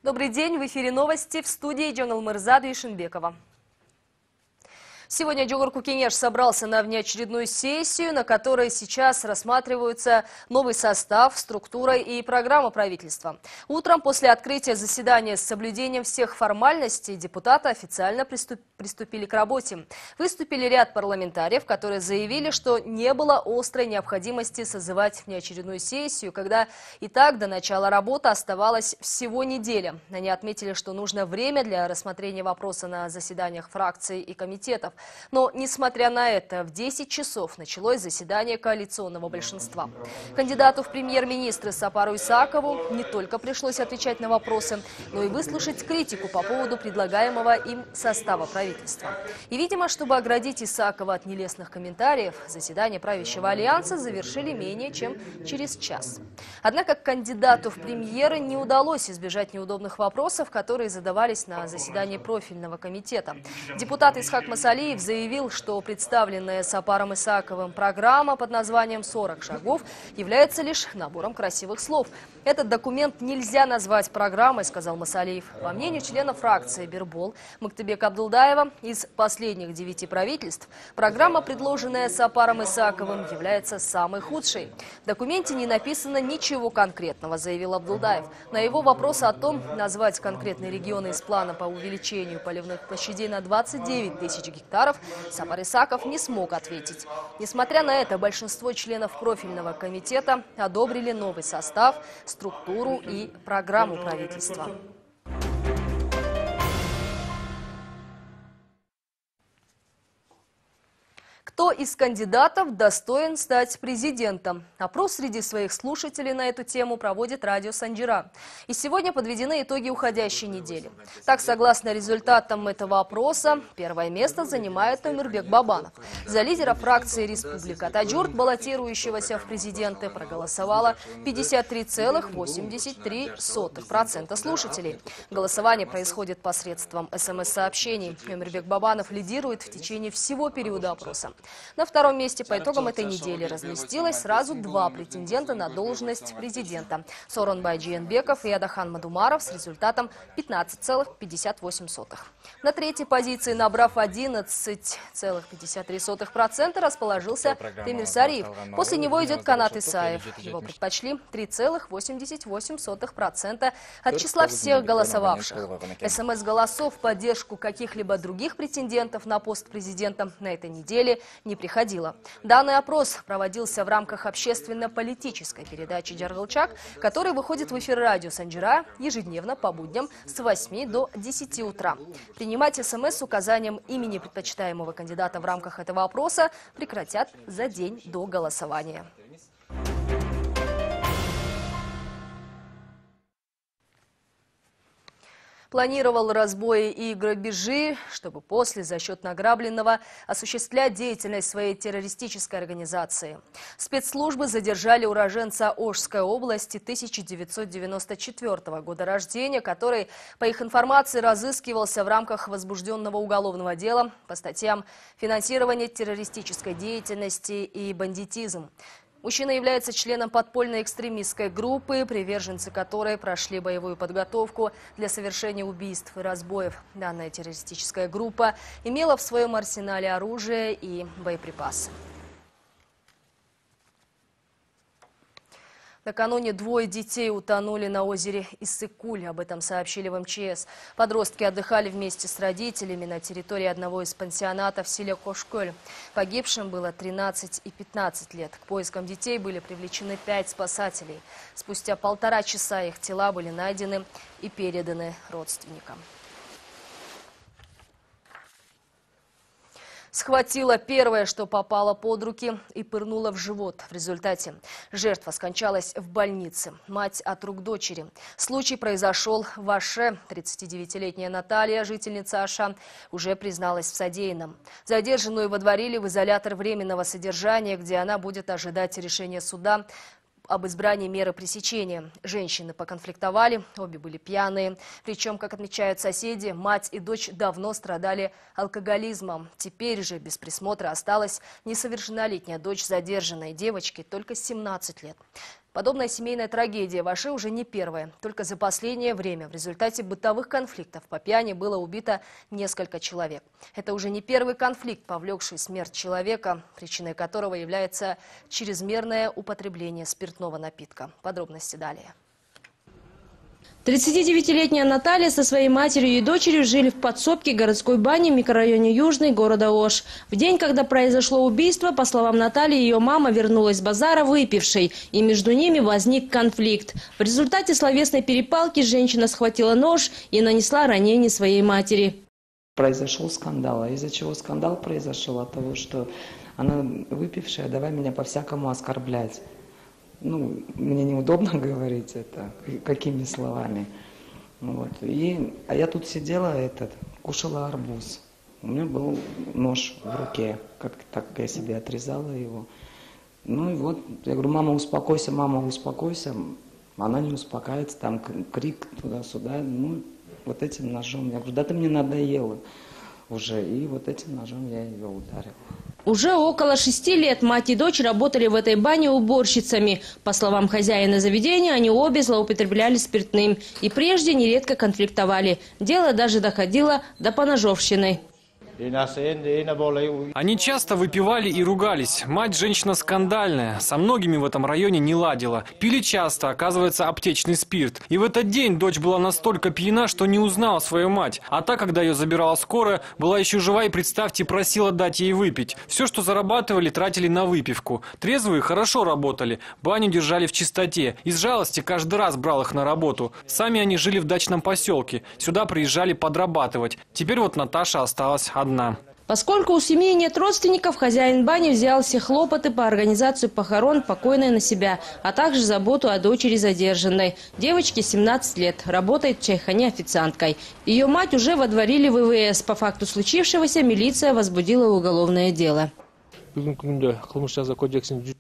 Добрый день, в эфире новости, в студии Джангал Мырзада Ишинбекова. Сегодня Джогорку Кенеш собрался на внеочередную сессию, на которой сейчас рассматриваются новый состав, структура и программа правительства. Утром после открытия заседания с соблюдением всех формальностей депутаты официально приступили к работе. Выступили ряд парламентариев, которые заявили, что не было острой необходимости созывать внеочередную сессию, когда и так до начала работы оставалась всего неделя. Они отметили, что нужно время для рассмотрения вопроса на заседаниях фракций и комитетов. Но, несмотря на это, в 10 часов началось заседание коалиционного большинства. Кандидату в премьер-министры Сапару Исакову не только пришлось отвечать на вопросы, но и выслушать критику по поводу предлагаемого им состава правительства. И, видимо, чтобы оградить Исакова от нелестных комментариев, заседание правящего альянса завершили менее чем через час. Однако кандидату в премьеры не удалось избежать неудобных вопросов, которые задавались на заседании профильного комитета. Депутат Исхак Масалиев заявил, что представленная Сапаром Исаковым программа под названием «40 шагов» является лишь набором красивых слов. Этот документ нельзя назвать программой, сказал Масалиев. По мнению члена фракции Бирбол Мактыбека Абдулдаева, из последних 9 правительств программа, предложенная Сапаром Исаковым, является самой худшей. В документе не написано ничего конкретного, заявил Абдулдаев. На его вопрос о том, назвать конкретные регионы из плана по увеличению поливных площадей на 29 тысяч гектаров, Сапар Исаков не смог ответить. Несмотря на это, большинство членов профильного комитета одобрили новый состав, структуру и программу правительства. Кто из кандидатов достоин стать президентом? Опрос среди своих слушателей на эту тему проводит радио «Санджира». И сегодня подведены итоги уходящей недели. Так, согласно результатам этого опроса, первое место занимает Омирбек Бабанов. За лидера фракции «Республика Таджурт», баллотирующегося в президенты, проголосовало 53,83% слушателей. Голосование происходит посредством СМС-сообщений. Омирбек Бабанов лидирует в течение всего периода опроса. На втором месте по итогам этой недели разместилось сразу 2 претендента на должность президента – Сооронбай Жээнбеков и Адахан Мадумаров с результатом 15,58%. На третьей позиции, набрав 11,53%, расположился Темир Сариев. После него идет Канат Исаев. Его предпочли 3,88% от числа всех голосовавших. СМС-голосов в поддержку каких-либо других претендентов на пост президента на этой неделе не приходило. Данный опрос проводился в рамках общественно-политической передачи «Джаргалчак», которая выходит в эфир радио «Санджира» ежедневно по будням с 8 до 10 утра. Принимать СМС с указанием имени предпочитаемого кандидата в рамках этого опроса прекратят за день до голосования. Планировал разбои и грабежи, чтобы после за счет награбленного осуществлять деятельность своей террористической организации. Спецслужбы задержали уроженца Ошской области 1994 года рождения, который, по их информации, разыскивался в рамках возбужденного уголовного дела по статьям «Финансирование террористической деятельности» и «Бандитизм». Мужчина является членом подпольной экстремистской группы, приверженцы которой прошли боевую подготовку для совершения убийств и разбоев. Данная террористическая группа имела в своем арсенале оружие и боеприпасы. Накануне 2 детей утонули на озере Иссык-Куль. Об этом сообщили в МЧС. Подростки отдыхали вместе с родителями на территории одного из пансионатов в селе Кошколь. Погибшим было 13 и 15 лет. К поискам детей были привлечены 5 спасателей. Спустя 1,5 часа их тела были найдены и переданы родственникам. Схватила первое, что попало под руки, и пырнула в живот. В результате жертва скончалась в больнице. Мать от рук дочери. Случай произошел в Аше. 39-летняя Наталья, жительница Аша, уже призналась в содеянном. Задержанную водворили в изолятор временного содержания, где она будет ожидать решения суда об избрании меры пресечения. Женщины поконфликтовали, обе были пьяные. Причем, как отмечают соседи, мать и дочь давно страдали алкоголизмом. Теперь же без присмотра осталась несовершеннолетняя дочь задержанной девочки, только 17 лет. Подобная семейная трагедия в Оше уже не первая. Только за последнее время в результате бытовых конфликтов по пьяни было убито несколько человек. Это уже не первый конфликт, повлекший смерть человека, причиной которого является чрезмерное употребление спиртного напитка. Подробности далее. 39-летняя Наталья со своей матерью и дочерью жили в подсобке городской бани в микрорайоне Южный города Ош. В день, когда произошло убийство, по словам Натальи, ее мама вернулась с базара выпившей, и между ними возник конфликт. В результате словесной перепалки женщина схватила нож и нанесла ранение своей матери. Произошел скандал. А из-за чего скандал произошел? От того, что она выпившая, давай меня по-всякому оскорблять. Ну, мне неудобно говорить это, какими словами. Вот. А я тут сидела, кушала арбуз. У меня был нож в руке, так я себе отрезала его. Ну и вот, я говорю, мама, успокойся, Она не успокаивается, там крик туда-сюда. Ну, вот этим ножом. Я говорю, да ты мне надоела уже. И вот этим ножом я ее ударила. Уже около 6 лет мать и дочь работали в этой бане уборщицами. По словам хозяина заведения, они обе злоупотребляли спиртным и прежде нередко конфликтовали. Дело даже доходило до поножовщины. Они часто выпивали и ругались. Мать женщина скандальная, со многими в этом районе не ладила. Пили часто, оказывается, аптечный спирт. И в этот день дочь была настолько пьяна, что не узнала свою мать. А та, когда ее забирала скорая, была еще жива и, представьте, просила дать ей выпить. Все, что зарабатывали, тратили на выпивку. Трезвые хорошо работали, баню держали в чистоте. Из жалости каждый раз брал их на работу. Сами они жили в дачном поселке. Сюда приезжали подрабатывать. Теперь вот Наташа осталась одна. Поскольку у семьи нет родственников, хозяин бани взял все хлопоты по организации похорон покойной на себя, а также заботу о дочери задержанной. Девочке 17 лет, работает в чайхане официанткой. Ее мать уже водворили в ВВС. По факту случившегося милиция возбудила уголовное дело.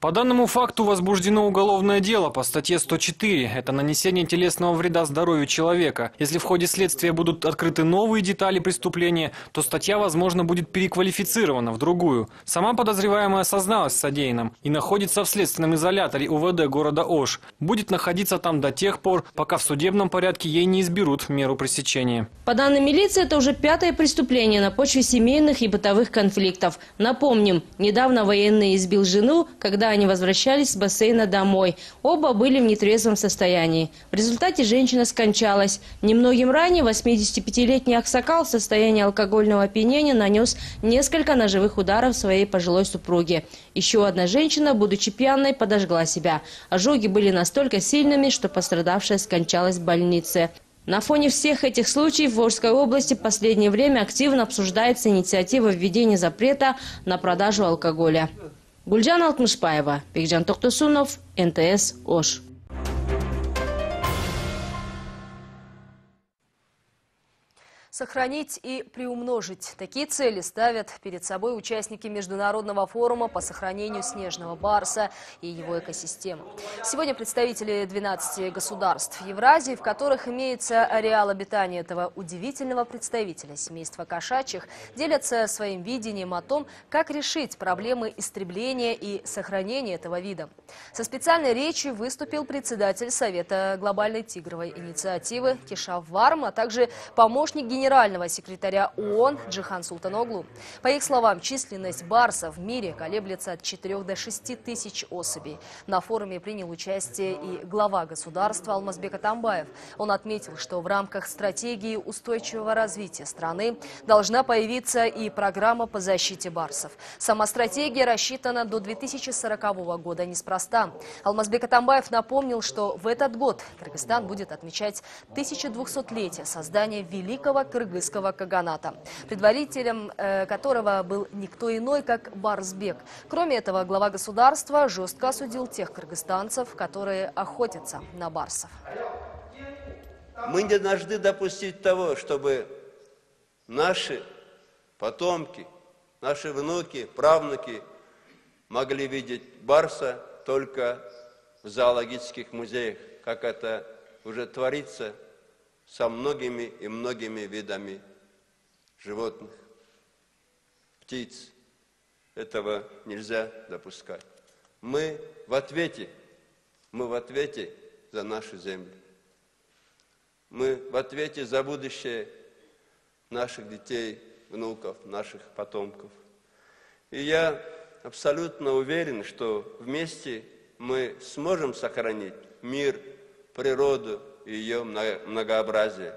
По данному факту возбуждено уголовное дело по статье 104. Это нанесение телесного вреда здоровью человека. Если в ходе следствия будут открыты новые детали преступления, то статья, возможно, будет переквалифицирована в другую. Сама подозреваемая созналась в содеянном и находится в следственном изоляторе УВД города Ош. Будет находиться там до тех пор, пока в судебном порядке ей не изберут меру пресечения. По данным милиции, это уже 5-е преступление на почве семейных и бытовых конфликтов. Напомним, недавно военный избил жену, когда они возвращались с бассейна домой. Оба были в нетрезвом состоянии. В результате женщина скончалась. Немногим ранее 85-летний Аксакал в состоянии алкогольного опьянения нанес несколько ножевых ударов своей пожилой супруге. Еще одна женщина, будучи пьяной, подожгла себя. Ожоги были настолько сильными, что пострадавшая скончалась в больнице. На фоне всех этих случаев в Волжской области в последнее время активно обсуждается инициатива введения запрета на продажу алкоголя. Гульджан Алтмышбаева, Бекджан Токтосунов, НТС Ош. Сохранить и приумножить. Такие цели ставят перед собой участники Международного форума по сохранению снежного барса и его экосистемы. Сегодня представители 12 государств Евразии, в которых имеется ареал обитания этого удивительного представителя семейства кошачьих, делятся своим видением о том, как решить проблемы истребления и сохранения этого вида. Со специальной речью выступил председатель Совета глобальной тигровой инициативы Кешав Варм, а также помощник генерального секретаря ООН Джихан Султаноглу. По их словам, численность барсов в мире колеблется от 4 до 6 тысяч особей. На форуме принял участие и глава государства Алмазбек Атамбаев. Он отметил, что в рамках стратегии устойчивого развития страны должна появиться и программа по защите барсов. Сама стратегия рассчитана до 2040 года неспроста. Алмазбек Атамбаев напомнил, что в этот год Кыргызстан будет отмечать 1200-летие создания великого кыргызского каганата, предводителем которого был никто иной, как Барсбек. Кроме этого, глава государства жестко осудил тех кыргызстанцев, которые охотятся на барсов. Мы не должны допустить того, чтобы наши потомки, наши внуки, правнуки могли видеть барса только в зоологических музеях, как это уже творится со многими и многими видами животных, птиц. Этого нельзя допускать. Мы в ответе мы в ответе за нашу землю. Мы в ответе за будущее наших детей, внуков, наших потомков. И я абсолютно уверен, что вместе мы сможем сохранить мир, природу и ее многообразие.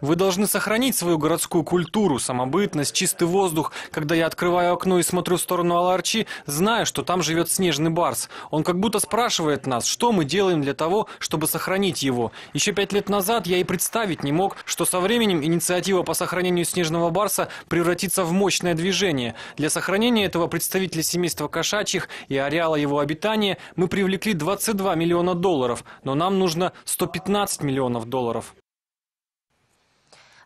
Вы должны сохранить свою городскую культуру, самобытность, чистый воздух. Когда я открываю окно и смотрю в сторону Ала-Арчи, знаю, что там живет снежный барс. Он как будто спрашивает нас, что мы делаем для того, чтобы сохранить его. Еще 5 лет назад я и представить не мог, что со временем инициатива по сохранению снежного барса превратится в мощное движение. Для сохранения этого представителя семейства кошачьих и ареала его обитания мы привлекли $22 миллиона, но нам нужно $115 миллионов.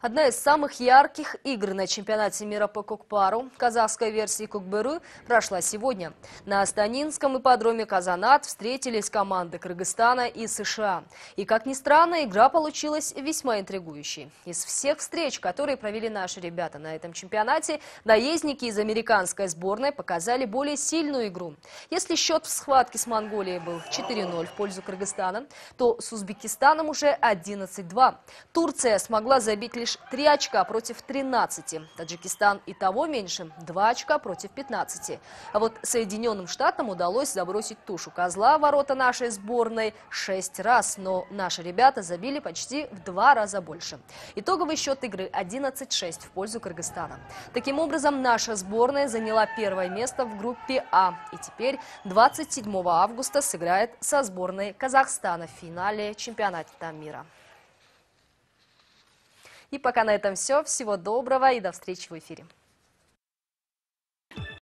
Одна из самых ярких игр на чемпионате мира по кукпару, казахской версии Кукберу, прошла сегодня. На Астанинском ипподроме Казанат встретились команды Кыргызстана и США. И, как ни странно, игра получилась весьма интригующей. Из всех встреч, которые провели наши ребята на этом чемпионате, наездники из американской сборной показали более сильную игру. Если счет в схватке с Монголией был 4-0 в пользу Кыргызстана, то с Узбекистаном уже 11-2. Турция смогла забить лишь 3 очка против 13. Таджикистан и того меньше – 2 очка против 15. А вот Соединенным Штатам удалось забросить тушу козла в ворота нашей сборной 6 раз. Но наши ребята забили почти в 2 раза больше. Итоговый счет игры 11-6 в пользу Кыргызстана. Таким образом, наша сборная заняла 1-е место в группе А. И теперь 27 августа сыграет со сборной Казахстана в финале чемпионата мира. И пока на этом все. Всего доброго и до встречи в эфире.